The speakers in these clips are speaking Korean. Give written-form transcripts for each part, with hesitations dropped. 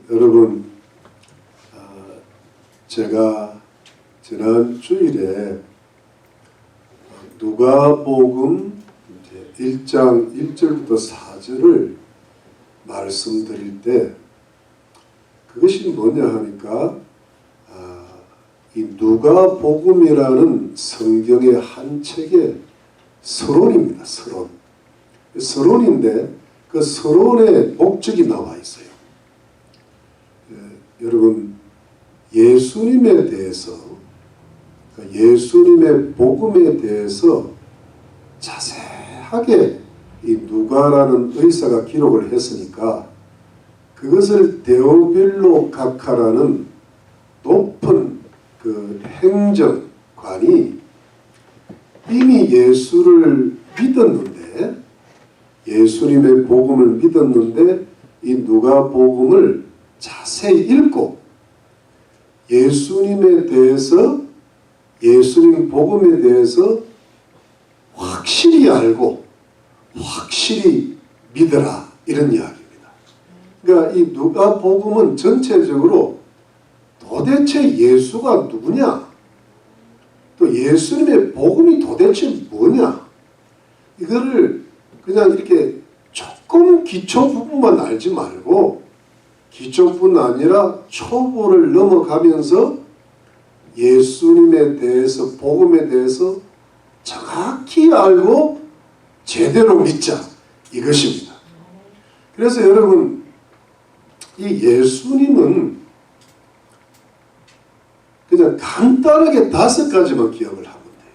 여러분, 제가 지난 주일에 누가복음 1장 1절부터 4절을 말씀드릴 때 그것이 뭐냐 하니까 이 누가복음이라는 성경의 한 책의 서론입니다. 서론인데 그 서론에 목적이 나와 있어요. 여러분, 예수님에 대해서, 예수님의 복음에 대해서 자세하게 이 누가라는 의사가 기록을 했으니까 그것을 데오빌로 각하라는 높은 그 행정관이 이미 예수를 믿었는데, 예수님의 복음을 믿었는데 이 누가복음을 자세히 읽고 예수님에 대해서, 예수님 복음에 대해서 확실히 알고 확실히 믿어라, 이런 이야기입니다. 그러니까 이 누가복음은 전체적으로 도대체 예수가 누구냐, 또 예수님의 복음이 도대체 뭐냐, 이거를 그냥 이렇게 조금 기초 부분만 알지 말고 기초뿐 아니라 초보를 넘어가면서 예수님에 대해서, 복음에 대해서 정확히 알고 제대로 믿자, 이것입니다. 그래서 여러분, 이 예수님은 그냥 간단하게 5가지만 기억을 하면 돼요.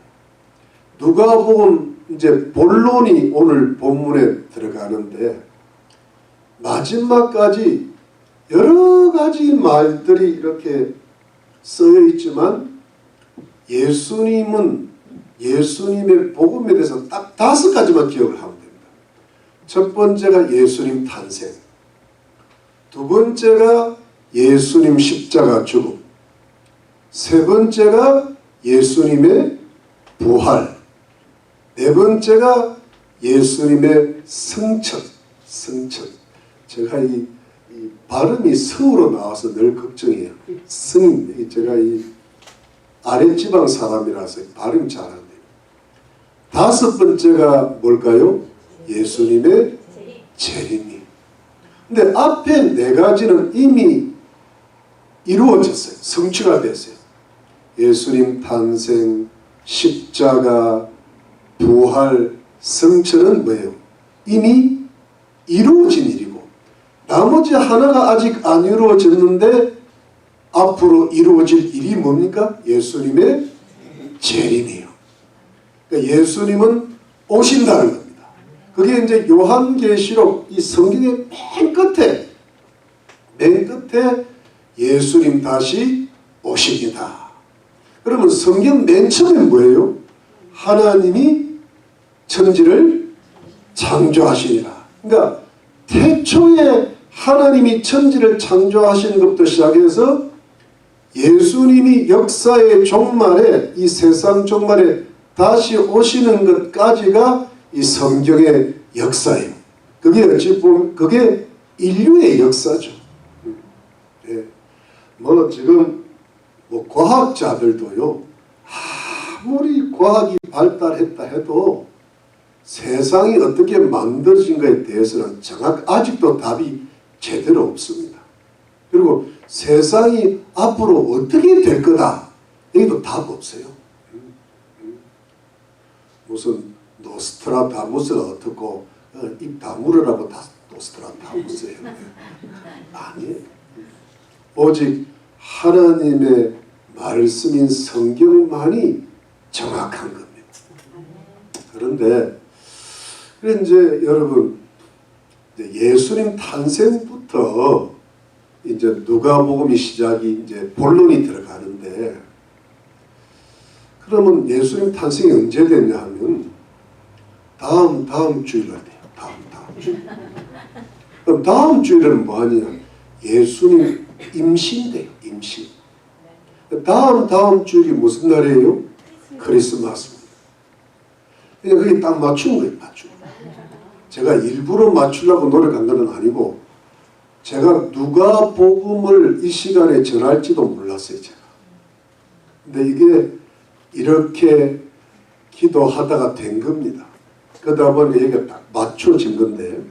누가복음 이제 본론이 오늘 본문에 들어가는데 마지막까지 여러 가지 말들이 이렇게 쓰여 있지만 예수님은, 예수님의 복음에 대해서 딱 5가지만 기억을 하면 됩니다. 첫 번째가 예수님 탄생, 두 번째가 예수님 십자가 죽음, 세 번째가 예수님의 부활, 네 번째가 예수님의 승천. 제가 이 발음이 성으로 나와서 늘 걱정이에요. 성인데 제가 이 아랫지방 사람이라서 발음이 잘 안 돼요. 5 번째가 뭘까요? 예수님의 재림임. 근데 앞에 4가지는 이미 이루어졌어요. 성취가 됐어요. 예수님 탄생, 십자가, 부활, 성천은 뭐예요? 이미 이루어진 일이고, 나머지 하나가 아직 안 이루어졌는데 앞으로 이루어질 일이 뭡니까? 예수님의 재림이에요. 그러니까 예수님은 오신다는 겁니다. 그게 이제 요한계시록 이 성경의 맨 끝에 예수님 다시 오십니다. 그러면 성경 맨 처음에 뭐예요? 하나님이 천지를 창조하시니라. 그러니까 태초에 하나님이 천지를 창조하신 것부터 시작해서 예수님이 역사의 종말에, 이 세상 종말에 다시 오시는 것까지가 이 성경의 역사예요. 그게 어찌 보면 그게 인류의 역사죠. 네. 지금 과학자들도요, 아무리 과학이 발달했다 해도 세상이 어떻게 만들어진가에 대해서는 아직도 답이 제대로 없습니다. 그리고 세상이 앞으로 어떻게 될 거다, 여기도 답 없어요. 무슨 노스트라다무스가 어떻고 입 다물으라고 다 노스트라다무스예요. 아니에요. 오직 하나님의 말씀인 성경만이 정확한 겁니다. 그런데 이제 여러분, 예수님 탄생부터 이제 누가복음이 시작이, 이제 본론이 들어가는데, 그러면 예수님 탄생이 언제 됐냐 하면 다음 주일날 돼요. 다음 주일. 그럼 다음 주일은 뭐 하냐? 예수님 임신돼요. 임신. 다음 주일이 무슨 날이에요? 크리스마스입니다. 그러니까 그게 딱 맞춘 거예요. 맞춘 거. 제가 일부러 맞추려고 노력한 건 아니고 제가 누가 복음을 이 시간에 전할지도 몰랐어요. 제가. 근데 이게 이렇게 기도하다가 된 겁니다. 그러다 보니 얘기가 딱 맞춰진 건데,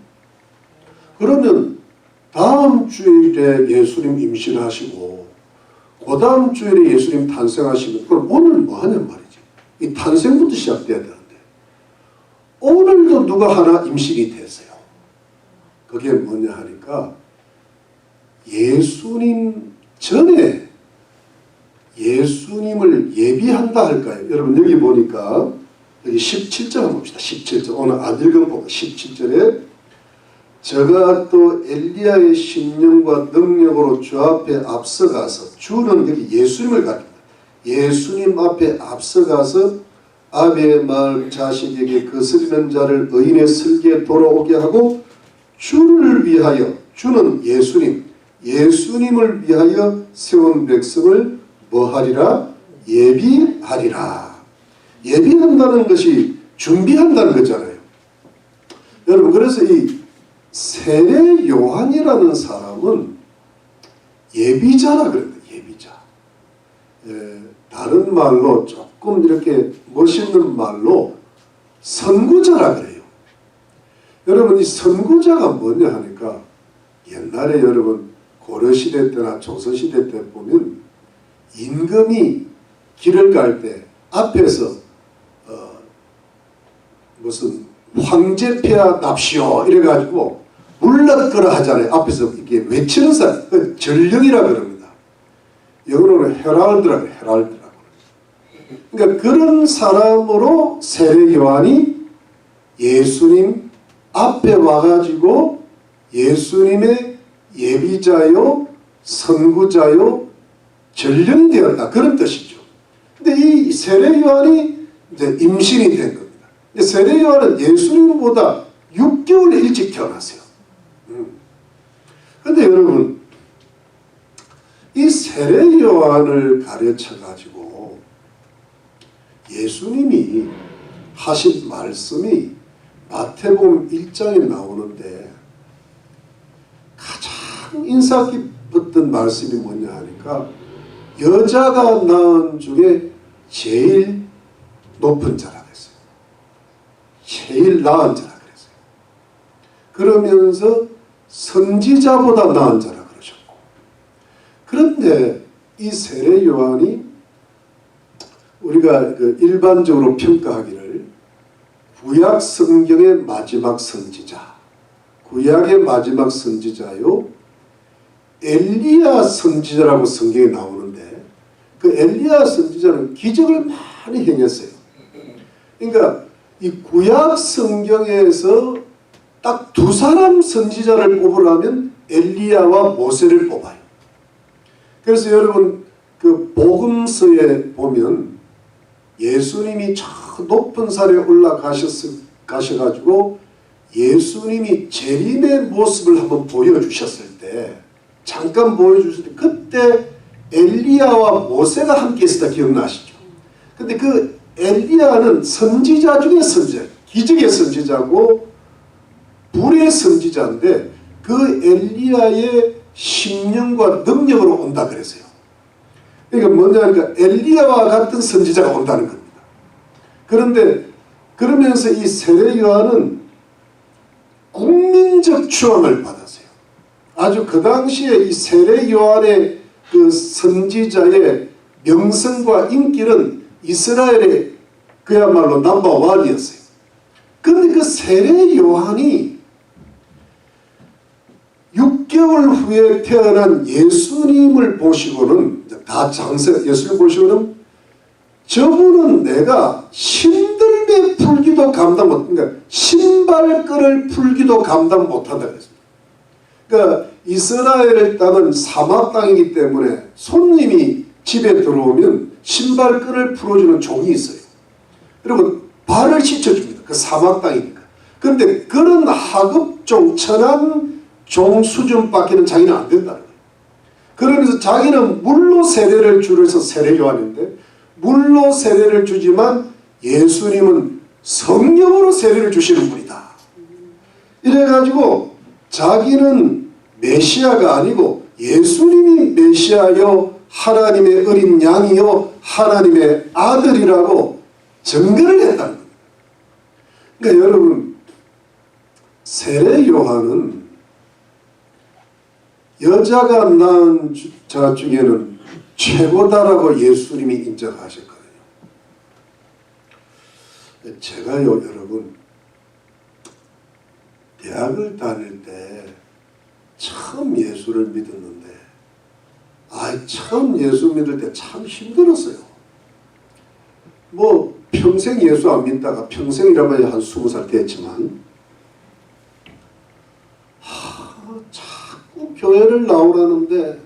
그러면 다음 주일에 예수님 임신하시고 그 다음 주일에 예수님 탄생하시면 그럼 오늘 뭐 하냔 말이지. 이 탄생부터 시작돼야 되는데 오늘도 누가 하나 임신이 됐어요. 그게 뭐냐 하니까 예수님 전에 예수님을 예비한다 할까요? 여러분 여기 보니까 여기 17절 한번 봅시다. 17절 오늘 안 읽은 거 17절에 저가 또 엘리야의 심령과 능력으로 주 앞에 앞서가서, 주는 여기 예수님을 가립니다. 예수님 앞에 앞서가서 아비의 마을 자식에게 거스리는 자를 의인의 설계에 돌아오게 하고 주를 위하여, 주는 예수님, 예수님을 위하여 세운 백성을 뭐하리라? 예비하리라. 예비한다는 것이 준비한다는 거잖아요. 여러분 그래서 이 세례 요한이라는 사람은 예비자라 그래요. 예비자. 다른 말로 조금 이렇게 멋있는 말로 선구자라 그래요. 여러분 이 선구자가 뭐냐 하니까 옛날에 여러분 고려시대 때나 조선시대 때 보면 임금이 길을 갈 때 앞에서 무슨 황제폐하 납시오 이래가지고 물러거라 하잖아요. 앞에서 이렇게 외치는 사람, 전령이라 그럽니다. 영어로는 헤랄드라고 해요. 헤랄드라고. 그러니까 그런 사람으로 세례 요한이 예수님 앞에 와가지고 예수님의 예비자요, 선구자요, 전령이 되었다. 그런 뜻이죠. 근데 이 세례 요한이 이제 임신이 된 겁니다. 세례 요한은 예수님보다 6개월 일찍 태어났어요. 그런데 여러분 이 세례 요한을 가르쳐 가지고 예수님이 하신 말씀이 마태복음 1장에 나오는데 가장 인상 깊었던 말씀이 뭐냐 하니까 여자가 낳은 중에 제일 높은 자라 그랬어요. 제일 나은 자라 그랬어요. 그러면서 선지자보다 나은 자라 그러셨고, 그런데 이 세례 요한이 우리가 일반적으로 평가하기를 구약 성경의 마지막 선지자, 구약의 마지막 선지자요, 엘리야 선지자라고 성경에 나오는데 그 엘리야 선지자는 기적을 많이 행했어요. 그러니까 이 구약 성경에서 딱 두 사람 선지자를 뽑으려면 엘리야와 모세를 뽑아요. 그래서 여러분 그 복음서에 보면 예수님이 저 높은 산에 올라가셔가지고 예수님이 재림의 모습을 한번 보여주셨을 때, 잠깐 보여주실 때 그때 엘리야와 모세가 함께 있었다 기억나시죠? 근데 그 엘리야는 선지자 중에 선지자, 기적의 선지자고 불의 선지자인데 그 엘리야의 심령과 능력으로 온다 그랬어요. 그러니까 뭐냐 하니까 엘리야와 같은 선지자가 온다는 겁니다. 그런데 그러면서 이 세례 요한은 국민적 추앙을 받았어요. 아주 그 당시에 이 세례 요한의 그 선지자의 명성과 인기는 이스라엘의 그야말로 넘버원이었어요. 그런데 그 세례 요한이 6개월 후에 태어난 예수님을 보시고는 다 예수님 보시고는 저분은 내가 신들매 풀기도 감당 못, 그러니까 신발끈을 풀기도 감당 못한다 그랬습니다. 그러니까 이스라엘 땅은 사막 땅이기 때문에 손님이 집에 들어오면 신발끈을 풀어주는 종이 있어요. 그리고 발을 씻어줍니다. 그 사막 땅이니까. 그런데 그런 하급종, 천한 종 수준밖에는 자기는 안 된다는 거예요. 그러면서 자기는 물로 세례를 주려서 세례 요한인데 물로 세례를 주지만 예수님은 성령으로 세례를 주시는 분이다. 이래가지고 자기는 메시아가 아니고 예수님이 메시아요 하나님의 어린 양이요 하나님의 아들이라고 증거를 했다는 겁니다. 그러니까 여러분, 세례 요한은 여자가 낳은 자 중에는 최고다라고 예수님이 인정하셨거든요. 제가요 여러분, 대학을 다닐 때 처음 예수를 믿었는데 처음 예수 믿을 때 참 힘들었어요. 뭐 평생 예수 안 믿다가 평생이라면 한 20살 됐지만 자꾸 교회를 나오라는데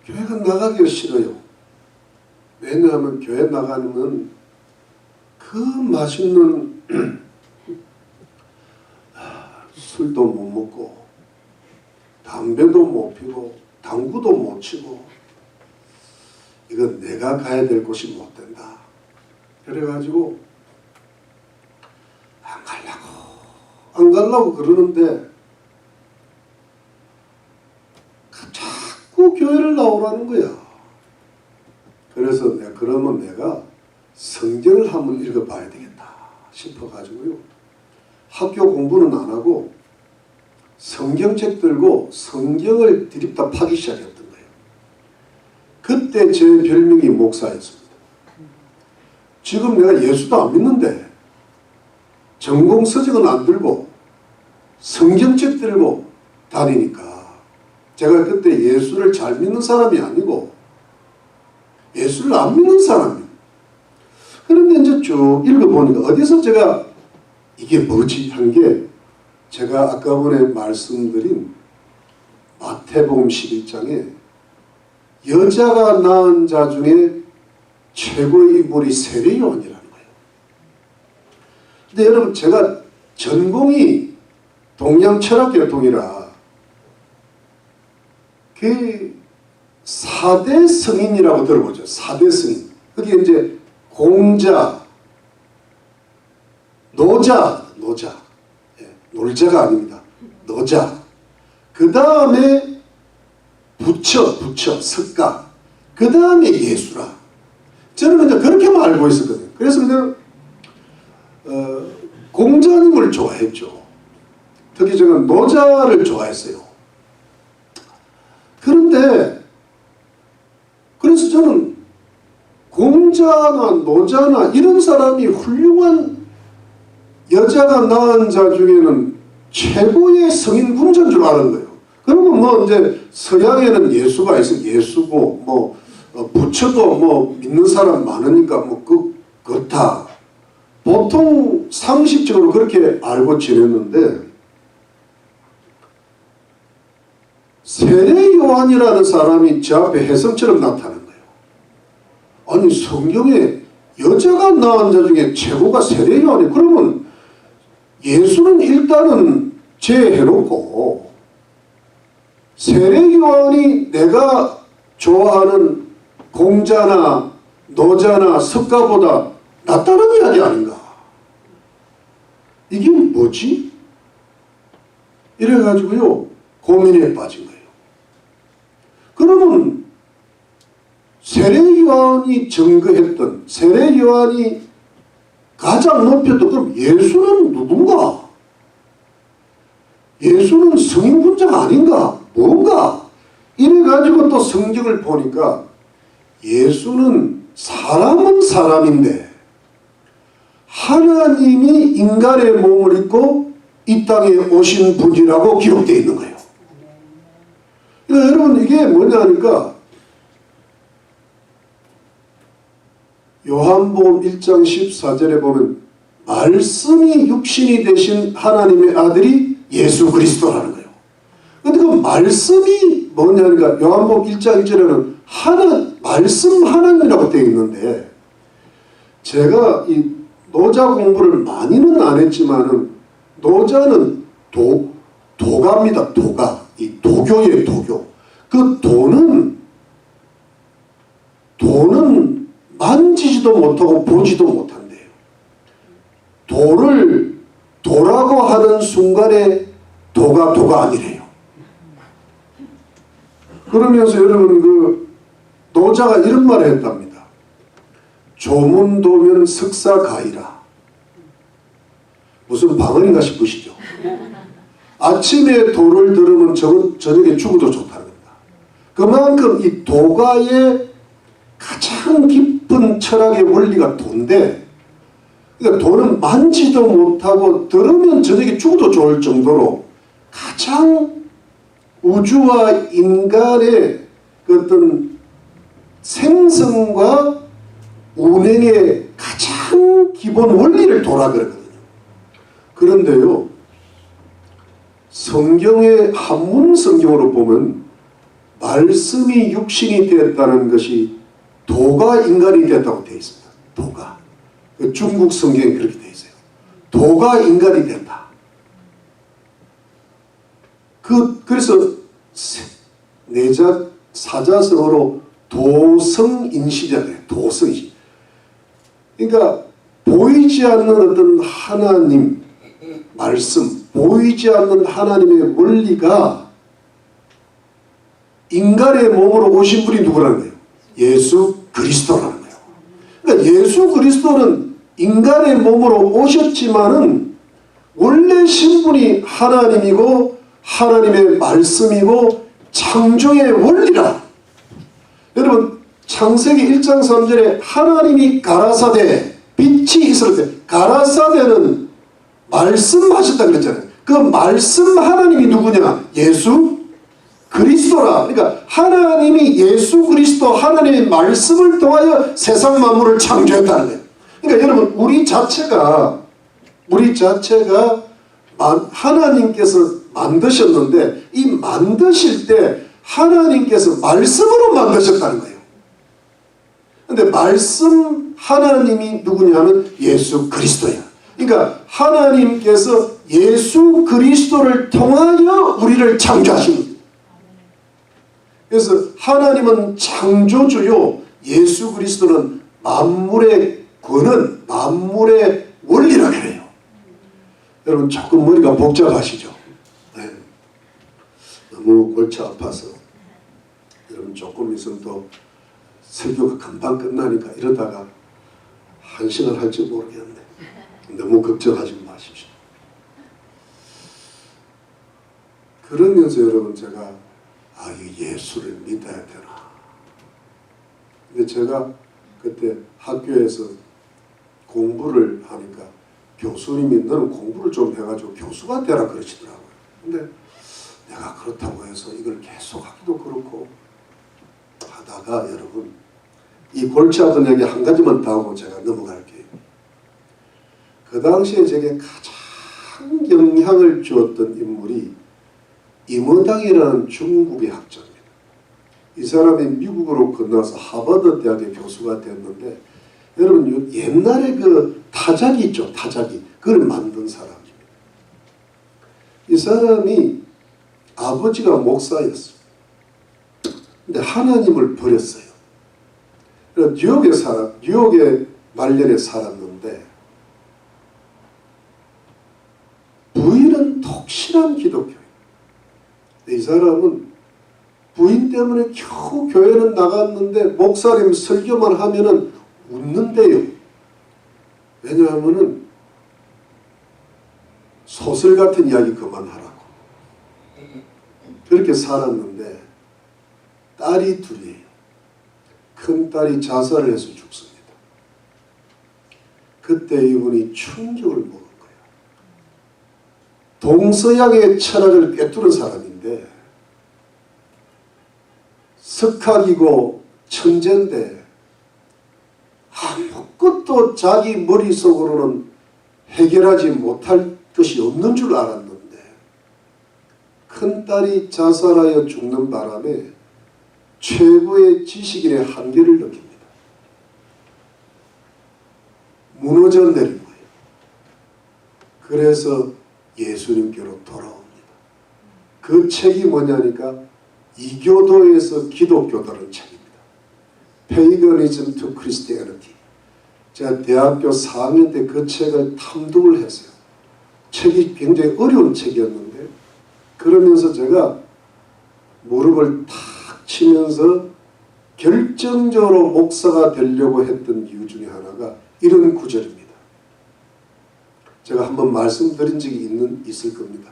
교회가 나가기가 싫어요. 왜냐하면 교회 나가면 그 맛있는 술도 못 먹고 담배도 못 피고 당구도 못 치고 이건 내가 가야 될 곳이 못 된다. 그래가지고 안 가려고 그러는데 자꾸 교회를 나오라는 거야. 그래서 그러면 내가 성경을 한번 읽어봐야 되겠다 싶어가지고요. 학교 공부는 안 하고 성경책 들고 성경을 드립다 파기 시작했던 거예요. 그때 제 별명이 목사였습니다. 지금 내가 예수도 안 믿는데 전공 서적은 안 들고 성경책 들고 다니니까 제가 그때 예수를 잘 믿는 사람이 아니고 예수를 안 믿는 사람이에요. 그런데 이제 쭉 읽어보니까 어디서 제가 이게 뭐지 한 게 제가 아까 전에 말씀드린 마태복음 11장에 여자가 낳은 자 중에 최고의 인물이 세례 요한이라는 거예요. 근데 여러분, 제가 전공이 동양철학계통이라 그 4대 성인이라고 들어보죠. 4대 성인. 그게 이제 공자, 노자, 놀자가 아닙니다. 노자. 그 다음에 부처, 석가. 그 다음에 예수라. 저는 이제 그렇게만 알고 있었거든요. 그래서 그냥 공자님을 좋아했죠. 특히 저는 노자를 좋아했어요. 그런데 그래서 저는 공자나 노자나 이런 사람이 훌륭한 여자가 낳은 자 중에는 최고의 성인 군자인 줄 아는 거예요. 그리고 뭐 이제 서양에는 예수가 있어 예수고 뭐 부처도 뭐 믿는 사람 많으니까 뭐 그렇다. 보통 상식적으로 그렇게 알고 지냈는데 세례 요한이라는 사람이 제 앞에 혜성처럼 나타난 거예요. 아니 성경에 여자가 낳은 자 중에 최고가 세례 요한이 그러면 예수는 일단은 제해놓고 세례 요한이 내가 좋아하는 공자나 노자나 석가보다 낫다는 이야기 아닌가? 이게 뭐지? 이래가지고요 고민에 빠진 거예요. 그러면 세례 요한이 증거했던 세례 요한이 가장 높였던 그럼 예수는 누군가? 예수는 성인 군자가 아닌가? 뭔가? 이래가지고 또 성경을 보니까 예수는 사람은 사람인데 하나님이 인간의 몸을 입고 이 땅에 오신 분이라고 기록되어 있는 거예요. 그러니까 여러분 이게 뭐냐니까 요한복음 1장 14절에 보면 말씀이 육신이 되신 하나님의 아들이 예수 그리스도라는 거예요. 근데 그 말씀이 뭐냐니까 요한복음 1장 1절에는 말씀 하나님이라고 되어 있는데 제가 이 노자 공부를 많이는 안 했지만은 노자는 도가입니다. 도가. 이 도교예요. 도교. 그 도는 만지지도 못하고 보지도 못한대요. 도를 도라고 하는 순간에 도가 아니래요. 그러면서 여러분 그 노자가 이런 말을 했답니다. 조문도면 석사가이라. 무슨 방언인가 싶으시죠? 아침에 도를 들으면 저녁에 죽어도 좋다는 겁니다. 그만큼 이 도가의 가장 깊은 철학의 원리가 도인데, 그러니까 도는 만지도 못하고 들으면 저녁에 죽어도 좋을 정도로 가장 우주와 인간의 그 어떤 생성과 운행의 가장 기본 원리를 도라 그러거든요. 그런데요, 성경의 한문 성경으로 보면 말씀이 육신이 되었다는 것이 도가 인간이 되었다고 되어 있습니다. 도가. 중국 성경에 그렇게 되어 있어요. 도가 인간이 된다. 그래서 내자 사자성어로 도성인시잖아요. 도성인시. 그러니까 보이지 않는 어떤 하나님 말씀, 보이지 않는 하나님의 원리가 인간의 몸으로 오신 분이 누구라는 거예요? 예수 그리스도라는 거예요. 그러니까 예수 그리스도는 인간의 몸으로 오셨지만은 원래 신분이 하나님이고 하나님의 말씀이고 창조의 원리라. 여러분 창세기 1장 3절에 하나님이 가라사대 빛이 있을 때 가라사대는 말씀하셨다 그랬잖아요. 그 말씀 하나님이 누구냐? 예수 그리스도라. 그러니까 하나님이 예수 그리스도 하나님의 말씀을 통하여 세상 만물을 창조했다는 거예요. 그러니까 여러분 우리 자체가 하나님께서 만드셨는데 이 만드실 때 하나님께서 말씀으로 만드셨다는 거예요. 근데 말씀 하나님이 누구냐면 예수 그리스도야. 그러니까 하나님께서 예수 그리스도를 통하여 우리를 창조하신 거예요. 그래서 하나님은 창조주요, 예수 그리스도는 만물의 권은, 만물의 원리라 그래요. 여러분 조금 머리가 복잡하시죠? 네. 너무 골치 아파서 여러분 조금 있으면 또 설교가 금방 끝나니까 이러다가 1시간 할지 모르겠네. 너무 걱정하지 마십시오. 그러면서 여러분 제가 이 예수를 믿어야 되나. 근데 제가 그때 학교에서 공부를 하니까 교수님이 너는 공부를 좀 해가지고 교수가 되라 그러시더라고요. 근데 내가 그렇다고 해서 이걸 계속 하기도 그렇고 하다가 여러분 이 골치 아픈 얘기 한 가지만 더 하고 제가 넘어갈게요. 그 당시에 제게 가장 영향을 주었던 인물이 임어당이라는 중국의 학자입니다. 이 사람이 미국으로 건너서 하버드 대학의 교수가 됐는데 여러분 옛날에 그 타자기 있죠. 타자기. 그걸 만든 사람입니다. 이 사람이 아버지가 목사였어요. 근데 하나님을 버렸어요. 뉴욕에 말년에 살았는데 부인은 독실한 기독교예요. 이 사람은 부인 때문에 겨우 교회는 나갔는데 목사님 설교만 하면은 웃는데요. 왜냐하면은 소설 같은 이야기 그만하라고. 그렇게 살았는데 딸이 둘이에요. 큰 딸이 자살을 해서 죽습니다. 그때 이분이 충격을 먹은 거예요. 동서양의 철학을 꿰뚫은 사람인데 석학이고 천재인데 아무것도 자기 머릿속으로는 해결하지 못할 것이 없는 줄 알았는데 큰딸이 자살하여 죽는 바람에 최고의 지식인의 한계를 느낍니다. 무너져 내린 거예요. 그래서 예수님께로 돌아옵니다. 그 책이 뭐냐니까 이교도에서 기독교다라는 책입니다. Paganism to Christianity. 제가 대학교 4학년 때 그 책을 탐독을 했어요. 책이 굉장히 어려운 책이었는데 그러면서 제가 무릎을 탁 치면서 결정적으로 목사가 되려고 했던 이유 중에 하나가 이런 구절입니다. 제가 한번 말씀드린 적이 있을 겁니다.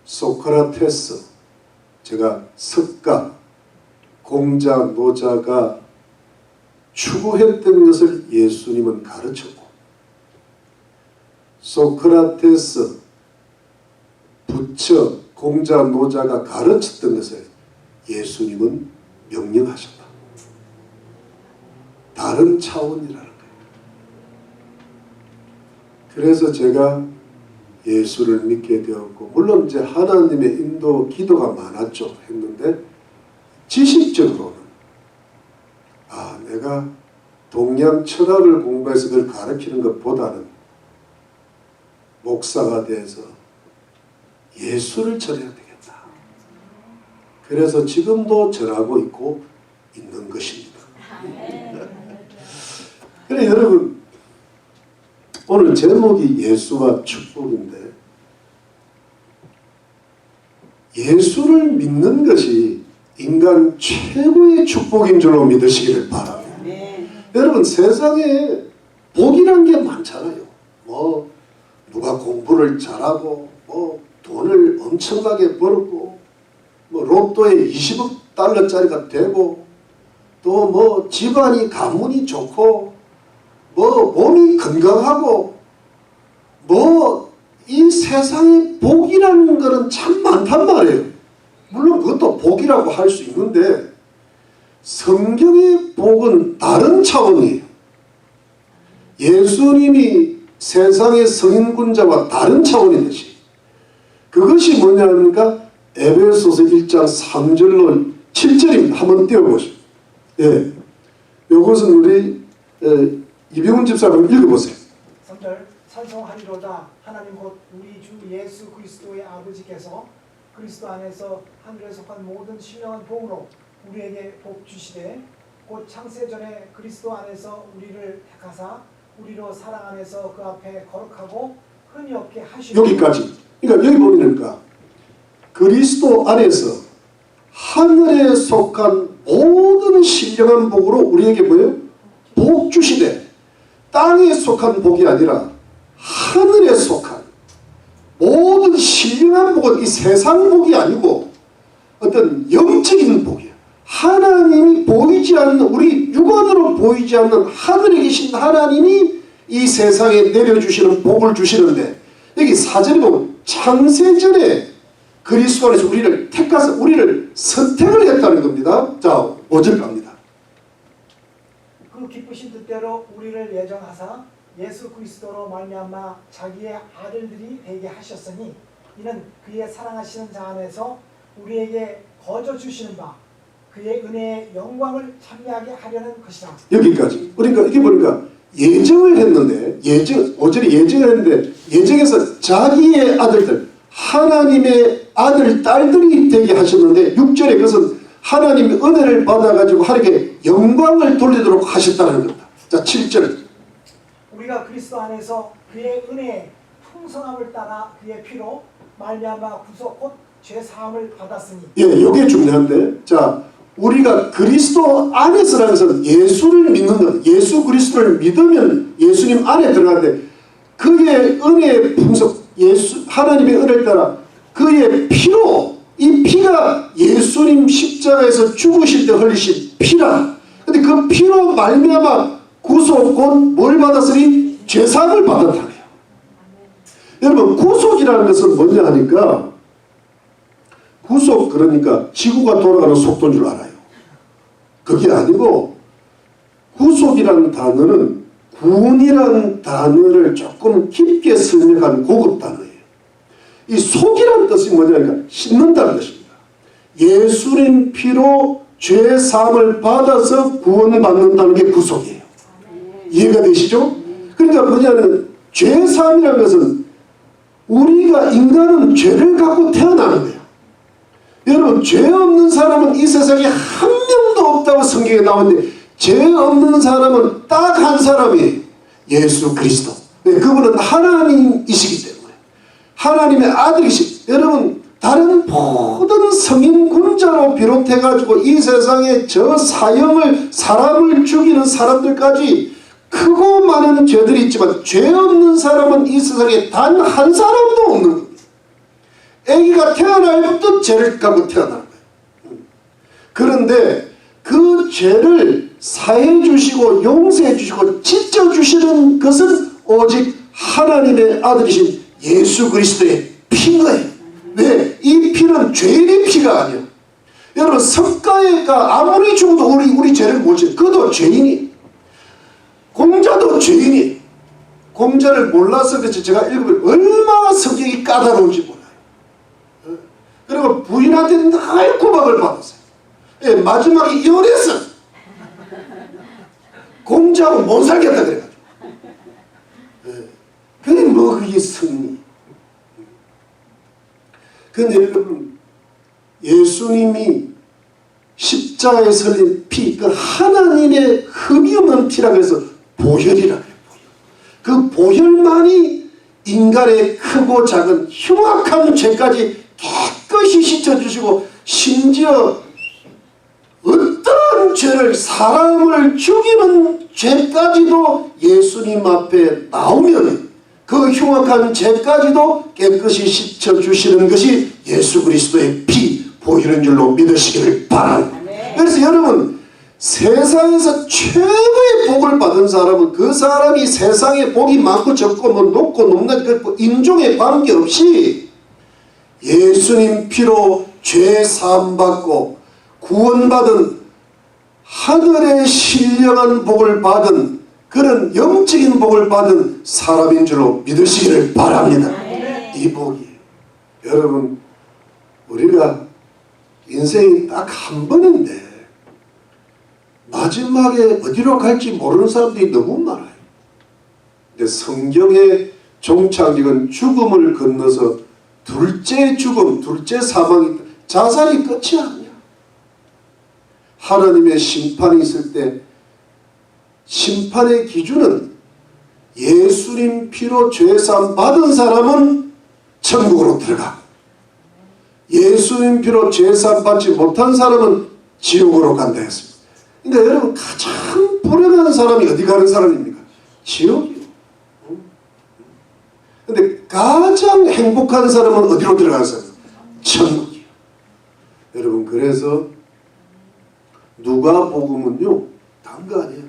소크라테스, 제가 석가, 공자, 노자가 추구했던 것을 예수님은 가르쳤고, 소크라테스, 부처, 공자, 노자가 가르쳤던 것을 예수님은 명령하셨다. 다른 차원이라는 거예요. 그래서 제가 예수를 믿게 되었고, 물론 이제 하나님의 인도, 기도가 많았죠. 했는데 지식적으로는 내가 동양 철학을 공부해서 그걸 가르치는 것보다는 목사가 돼서 예수를 전해야 되겠다. 그래서 지금도 전하고 있고 있는 것입니다. 그래 여러분, 오늘 제목이 예수와 축복인데, 예수를 믿는 것이 인간 최고의 축복인 줄로 믿으시기를 바랍니다. 여러분, 세상에 복이란 게 많잖아요. 누가 공부를 잘하고 돈을 엄청나게 벌고 로또에 20억 달러짜리가 되고 또 집안이 가문이 좋고 몸이 건강하고 이 세상에 복이라는 거는 참 많단 말이에요. 물론 그것도 복이라고 할 수 있는데 성경의 복은 다른 차원이에요. 예수님이 세상의 성인군자와 다른 차원이듯이, 그것이 뭐냐니까 에베소서 1장 3절로 7절입니다. 한번 띄워보시죠. 예, 이것은 우리 이병훈 집사님 읽어보세요. 3절 찬송하리로다. 하나님 곧 우리 주 예수 그리스도의 아버지께서 그리스도 안에서 하늘에 속한 모든 신령한 복으로 우리에게 복 주시되, 곧 창세전에 그리스도 안에서 우리를 택하사 우리로 사랑 안에서 그 앞에 거룩하고 흠이 없게 하시고. 여기까지. 그러니까 여기 보니까 그리스도 안에서 하늘에 속한 모든 신령한 복으로 우리에게 뭐예요? 복 주시되, 땅에 속한 복이 아니라 하늘에 속한 모든 신령한 복은 이 세상 복이 아니고 어떤 영적인 복이에요. 하나님이 보이지 않는, 우리 육안으로 보이지 않는 하늘에 계신 하나님이 이 세상에 내려주시는 복을 주시는데, 여기 4절에 보면 창세전에 그리스도 안에서 우리를 택하사 우리를 선택을 했다는 겁니다. 자, 5절 갑니다. 그 기쁘신 뜻대로 우리를 예정하사 예수 그리스도로 말미암아 자기의 아들들이 되게 하셨으니, 이는 그의 사랑하시는 자 안에서 우리에게 거저 주시는 바 그의 은혜의 영광을 찬미하게 하려는 것이라. 여기까지. 그러니까 이게 보니까 예정을 했는데, 5절에 예정을 했는데, 예정에서 자기의 아들들, 하나님의 아들, 딸들이 되게 하셨는데, 6절에 그것은 하나님의 은혜를 받아가지고 하나님께 영광을 돌리도록 하셨다는 겁니다. 자, 7절. 우리가 그리스도 안에서 그의 은혜의 풍성함을 따라 그의 피로 말미암아 구속 곧 죄사함을 받았으니. 예, 이게 중요한데, 자, 우리가 그리스도 안에서라는 것은 예수를 믿는 것, 예수 그리스도를 믿으면 예수님 안에 들어가는데, 그의 은혜의 풍성, 하나님의 은혜를 따라 그의 피로, 이 피가 예수님 십자가에서 죽으실 때 흘리신 피라. 근데 그 피로 말미암아 구속 곧 뭘 받았으니? 죄사함을 받았다고요. 여러분, 구속이라는 것은 뭐냐 하니까, 구속, 그러니까 지구가 돌아가는 속도인 줄 알아요. 그게 아니고, 구속이라는 단어는 구원이라는 단어를 조금 깊게 설명한 고급 단어예요. 이 속이라는 뜻이 뭐냐니까 씻는다는 것입니다. 예수님 피로 죄 사함을 받아서 구원받는다는 게 구속이에요. 이해가 되시죠? 그러니까 뭐냐면 죄 사함이라는 것은 우리가 인간은 죄를 갖고 태어나는 거예요. 여러분, 죄 없는 사람은 이 세상에 한 명도 없다고 성경에 나오는데, 죄 없는 사람은 딱 한 사람이에요. 예수 그리스도. 그분은 하나님이시기 때문에, 하나님의 아들이시. 여러분, 다른 모든 성인 군자로 비롯해가지고 이 세상에 저 사람을 죽이는 사람들까지 크고 많은 죄들이 있지만 죄 없는 사람은 이 세상에 단 한 사람도 없는 겁니다. 아기가 태어날 때부터 죄를 갖고 태어나는 거예요. 그런데 그 죄를 사해 주시고 용서해 주시고 찢어 주시는 것은 오직 하나님의 아들이신 예수 그리스도의 피인 거예요. 왜? 이 피는 죄인의 피가 아니에요. 여러분 석가래가 아무리 죽어도 우리 죄를 못 지어. 그도 죄인이. 공자도 죄인이. 공자를 몰라서 그렇지 제가 읽으면 얼마나 성격이 까다로운지 몰라요. 그리고 부인한테 늘 구박을 받았어요. 예, 마지막에 이혼했어. 공자하고 못 살겠다 그래가지고. 예, 그게 뭐 그게 승리. 근데 여러분 예수님이 십자가에 설린 피, 그 하나님의 흠이 없는 피라고 해서 보혈이라 그래요. 그 보혈만이 인간의 크고 작은 흉악한 죄까지 깨끗이 씻어주시고 심지어 어떤 죄를 사람을 죽이는 죄까지도 예수님 앞에 나오면 그 흉악한 죄까지도 깨끗이 씻어주시는 것이 예수 그리스도의 피 보혈인 줄로 믿으시기를 바랍니다. 그래서 여러분 세상에서 최고의 복을 받은 사람은 그 사람이 세상에 복이 많고 적고 뭐 높고 높낮이 그 인종에 관계없이 예수님 피로 죄 사함받고 구원받은 하늘의 신령한 복을 받은 그런 영적인 복을 받은 사람인 줄로 믿으시기를 바랍니다. 이 복이에요. 여러분 우리가 인생이 딱 한 번인데 마지막에 어디로 갈지 모르는 사람들이 너무 많아요. 근데 성경의 종착역은 죽음을 건너서 둘째 죽음, 둘째 사망이 자살이 끝이 아니야. 하나님의 심판이 있을 때 심판의 기준은 예수님 피로 죄사함 받은 사람은 천국으로 들어가고 예수님 피로 죄사함 받지 못한 사람은 지옥으로 간다 했습니다. 그러니까 여러분 가장 불행한 사람이 어디 가는 사람입니까? 지옥이요. 근데 가장 행복한 사람은 어디로 들어가는 사람? 천국이요. 여러분 그래서 누가복음은요 다른 거 아니에요.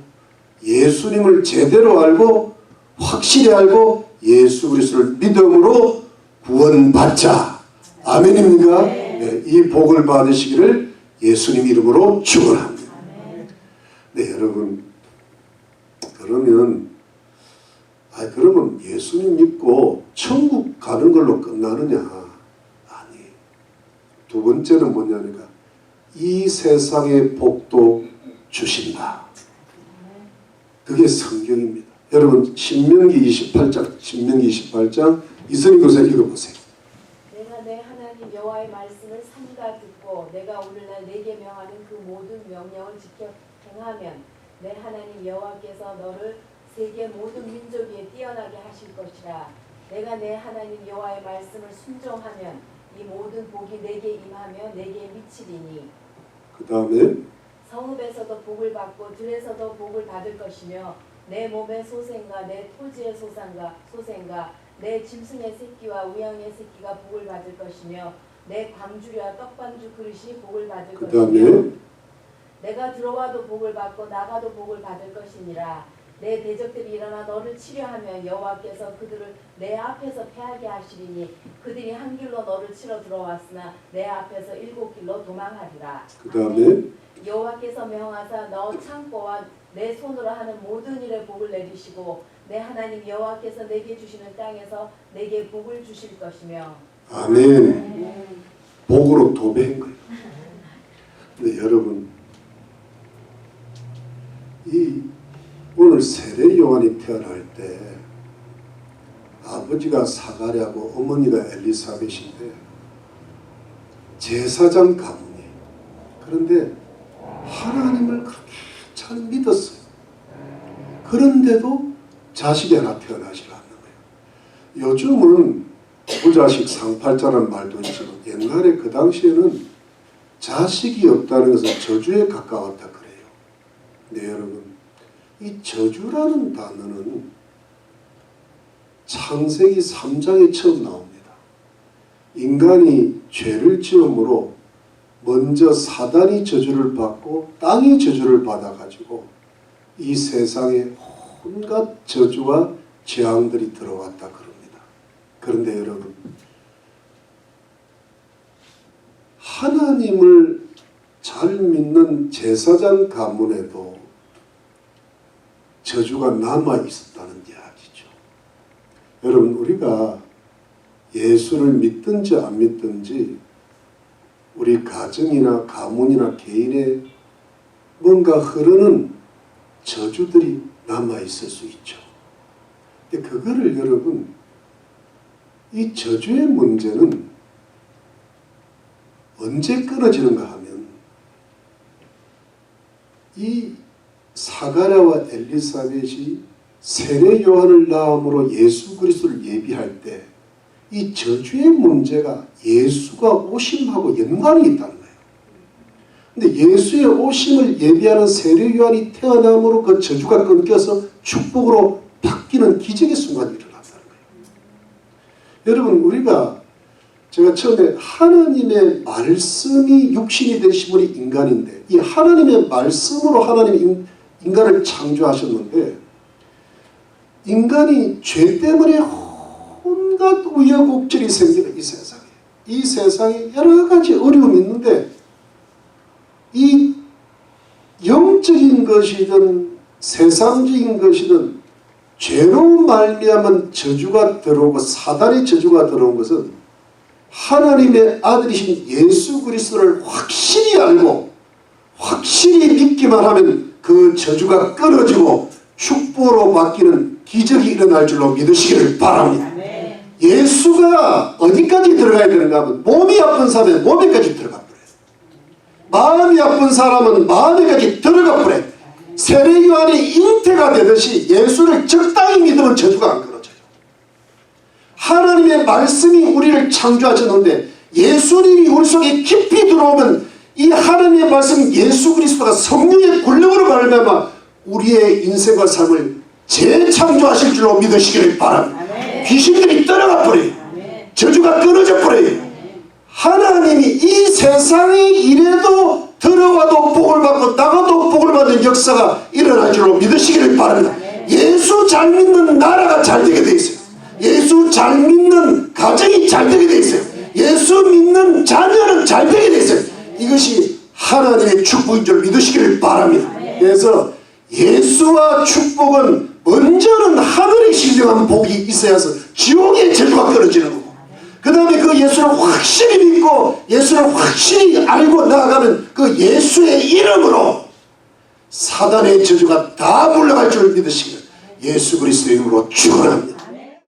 예수님을 제대로 알고 확실히 알고 예수 그리스도를 믿음으로 구원받자. 아멘입니까? 네, 이 복을 받으시기를 예수님 이름으로 축원합니다. 네, 여러분 그러면 예수님 믿고 천국 가는 걸로 끝나느냐? 아니. 두 번째는 뭐냐니까 이 세상의 복도 주신다. 그게 성경입니다. 여러분 신명기 28장 이선희 교사 읽어보세요. 내가 내 하나님 여호와의 말씀을 삼가 듣고 내가 오늘날 내게 명하는 그 모든 명령을 지켜 행하면 내 하나님 여호와께서 너를 세계 모든 민족 위에 뛰어나게 하실 것이라. 내가 내 하나님 여호와의 말씀을 순종하면 이 모든 복이 내게 임하며 내게 미치리니. 그 다음에 성읍에서도 복을 받고 들에서도 복을 받을 것이며 내 몸의 소생과 내 토지의 소생과 내 짐승의 새끼와 우양의 새끼가 복을 받을 것이며 내 광주리와 떡반주 그릇이 복을 받을 것이며 내가 들어와도 복을 받고 나가도 복을 받을 것이니라. 내 대적들이 일어나 너를 치려하면 여호와께서 그들을 내 앞에서 패하게 하시리니 그들이 한 길로 너를 치러 들어왔으나 내 앞에서 7길로 도망하리라. 그 다음에 여호와께서 명하사 너 창고와 내 손으로 하는 모든 일에 복을 내리시고 내 하나님 여호와께서 내게 주시는 땅에서 내게 복을 주실 것이며. 아멘. 복으로 도배한 거예요. 근데 여러분 오늘 세례 요한이 태어날 때 아버지가 사가랴고 어머니가 엘리사벳인데 제사장 가문이에요. 그런데 하나님을 그렇게 잘 믿었어요. 그런데도 자식이 하나 태어나지 않는 거예요. 요즘은 부자식 상팔자라는 말도 있지만 옛날에 그 당시에는 자식이 없다는 것은 저주에 가까웠다 그래요. 네, 여러분, 이 저주라는 단어는 창세기 3장에 처음 나옵니다. 인간이 죄를 지음으로 먼저 사단이 저주를 받고 땅이 저주를 받아가지고 이 세상에 온갖 저주와 재앙들이 들어왔다 그럽니다. 그런데 여러분, 하나님을 잘 믿는 제사장 가문에도 저주가 남아 있었다는 이야기죠. 여러분, 우리가 예수를 믿든지 안 믿든지 우리 가정이나 가문이나 개인에 뭔가 흐르는 저주들이 남아 있을 수 있죠. 근데 그거를 여러분, 이 저주의 문제는 언제 끊어지는가 하면 이 사가랴와 엘리사벳이 세례 요한을 낳음으로 예수 그리스도를 예비할 때 이 저주의 문제가 예수가 오심하고 연관이 있다는 거예요. 근데 예수의 오심을 예비하는 세례 요한이 태어남으로 그 저주가 끊겨서 축복으로 바뀌는 기적의 순간이 일어났다는 거예요. 여러분, 우리가 제가 처음에 하나님의 말씀이 육신이 되신 분이 인간인데 이 하나님의 말씀으로 하나님이 인간을 창조하셨는데 인간이 죄 때문에 온갖 우여곡절이 생기는 이 세상에, 이 세상에 여러 가지 어려움이 있는데 이 영적인 것이든 세상적인 것이든 죄로 말미암은 저주가 들어오고 사단의 저주가 들어온 것은 하나님의 아들이신 예수 그리스도를 확실히 알고 확실히 믿기만 하면 그 저주가 끊어지고 축복으로 바뀌는 기적이 일어날 줄로 믿으시기를 바랍니다. 예수가 어디까지 들어가야 되는가 하면 몸이 아픈 사람은 몸에까지 들어가 버려요. 마음이 아픈 사람은 마음에까지 들어가 버려요. 세례 요한이 잉태가 되듯이 예수를 적당히 믿으면 저주가 안 끊어져요. 하나님의 말씀이 우리를 창조하셨는데 예수님이 우리 속에 깊이 들어오면 이 하나님의 말씀 예수 그리스도가 성령의 권력으로 말미암아 우리의 인생과 삶을 재창조하실 줄로 믿으시기를 바랍니다. 귀신들이 떠나가 버려요. 저주가 끊어져 버려요. 하나님이 이 세상에 이래도 들어와도 복을 받고 나가도 복을 받는 역사가 일어날 줄로 믿으시기를 바랍니다. 예수 잘 믿는 나라가 잘 되게 돼 있어요. 예수 잘 믿는 가정이 잘 되게 돼 있어요. 예수 믿는 자녀는 잘 되게 돼 있어요. 이것이 하나님의 축복인 줄 믿으시기를 바랍니다. 그래서 예수와 축복은 먼저는 하늘에 신령한 복이 있어야 해서 지옥의 저주가 끊어지는 거고 그 다음에 그 예수를 확실히 믿고 예수를 확실히 알고 나아가면 그 예수의 이름으로 사단의 저주가 다 물러갈 줄 믿으시기를 예수 그리스도의 이름으로 축원합니다.